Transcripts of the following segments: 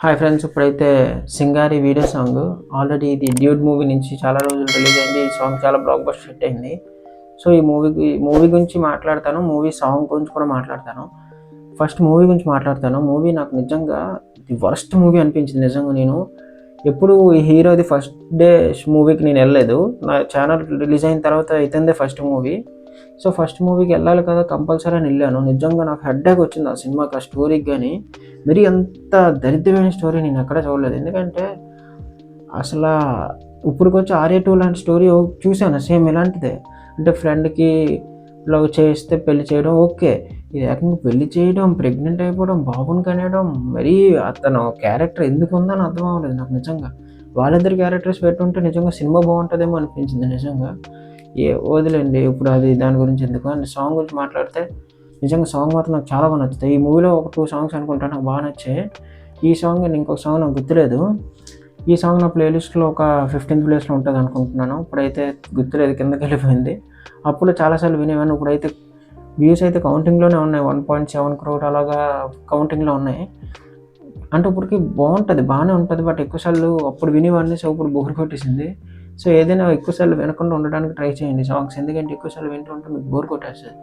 Hi friends, ఇప్పుడైతే సింగారి video song already ఇది dude movie నుంచి చాలా రోజులు రిలీజ్ అయింది. ఈ సాంగ్ చాలా బ్లాక్ బస్టర్ హిట్ అయింది. సో ఈ మూవీ గురించి మాట్లాడతాను, మూవీ సాంగ్ గురించి కూడా మాట్లాడతాను. ఫస్ట్ మూవీ గురించి మాట్లాడతాను. మూవీ నాకు నిజంగా ది వర్స్ట్ మూవీ అనిపించింది. నిజంగా నేను ఎప్పుడు ఈ హీరోది ఫస్ట్ డే మూవీకి నేను వెళ్ళలేదు. నా ఛానల్ రిలీజ్ అయిన తర్వాత ఇతందే ఫస్ట్ మూవీ. సో ఫస్ట్ మూవీకి వెళ్ళాలి కదా, కంపల్సరీ అని వెళ్ళాను. నిజంగా నాకు హెడ్ఏక్ వచ్చింది ఆ సినిమాకి, ఆ స్టోరీకి. కానీ మరి అంత దరిద్రమైన స్టోరీ నేను ఎక్కడ చూడలేదు. ఎందుకంటే అసలు ఇప్పుడుకొచ్చి ఆర్య 2 లాంటి స్టోరీ చూశాను, సేమ్ ఇలాంటిదే. అంటే ఫ్రెండ్కి లవ్ చేస్తే పెళ్లి చేయడం ఓకే, ఇది ఏకంగా పెళ్లి చేయడం, ప్రెగ్నెంట్ అయిపోవడం, బాబుని కనేయడం, మరీ అతను క్యారెక్టర్ ఎందుకు ఉందని అర్థం అవ్వలేదు నాకు నిజంగా. వాళ్ళిద్దరు క్యారెక్టర్స్ పెట్టుంటే నిజంగా సినిమా బాగుంటుందేమో అనిపించింది నిజంగా. వదిలేండి ఇప్పుడు అది, దాని గురించి ఎందుకు. అండ్ సాంగ్ గురించి మాట్లాడితే నిజంగా సాంగ్ మాత్రం నాకు చాలా బాగా నచ్చుతాయి. ఈ మూవీలో ఒక 2 సాంగ్స్ అనుకుంటా నాకు బాగా నచ్చాయి. ఈ సాంగ్ అండ్ ఇంకొక సాంగ్ నాకు గుర్తులేదు. ఈ సాంగ్ నా ప్లేలిస్ట్లో ఒక 15th ప్లేస్లో ఉంటుంది అనుకుంటున్నాను. ఇప్పుడైతే గుర్తులేదు, కిందకి వెళ్ళిపోయింది. అప్పుడు చాలాసార్లు వినేవాను. ఇప్పుడైతే వ్యూస్ అయితే కౌంటింగ్లోనే ఉన్నాయి, 1.7 crore అలాగా కౌంటింగ్లో ఉన్నాయి. అంటే ఇప్పటికి బాగుంటుంది, బాగానే ఉంటుంది. బట్ ఎక్కువసార్లు అప్పుడు వినేవాడిని, సో ఇప్పుడు బోర్ కొట్టేసింది. సో ఏదైనా ఎక్కువసార్లు వినకుండా ఉండడానికి ట్రై చేయండి సాంగ్స్, ఎందుకంటే ఎక్కువసార్లు వింటూ ఉంటే మీకు బోర్ కొట్టేస్తుంది.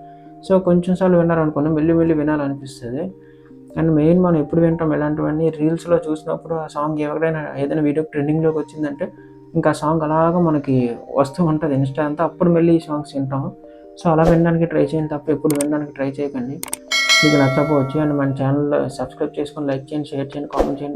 సో కొంచెం సార్లు విన్నారనుకోండి, మెల్లి వినాలనిపిస్తుంది. అండ్ మెయిన్ మనం ఎప్పుడు వింటాం ఇలాంటివన్నీ, రీల్స్లో చూసినప్పుడు ఆ సాంగ్ ఎవరైనా ఏదైనా వీడియో ట్రెండింగ్లోకి వచ్చిందంటే ఇంకా ఆ సాంగ్ అలాగా మనకి వస్తూ ఉంటుంది ఇన్స్టా అంతా, అప్పుడు మళ్ళీ ఈ సాంగ్స్ వింటాం. సో అలా వినడానికి ట్రై చేయండి తప్ప ఎప్పుడు వినడానికి ట్రై చేయకండి. మీకు నచ్చకపోవచ్చు. అండ్ మన ఛానల్ సబ్స్క్రైబ్ చేసుకొని లైక్ చేయండి, షేర్ చేయండి, కామెంట్ చేయండి.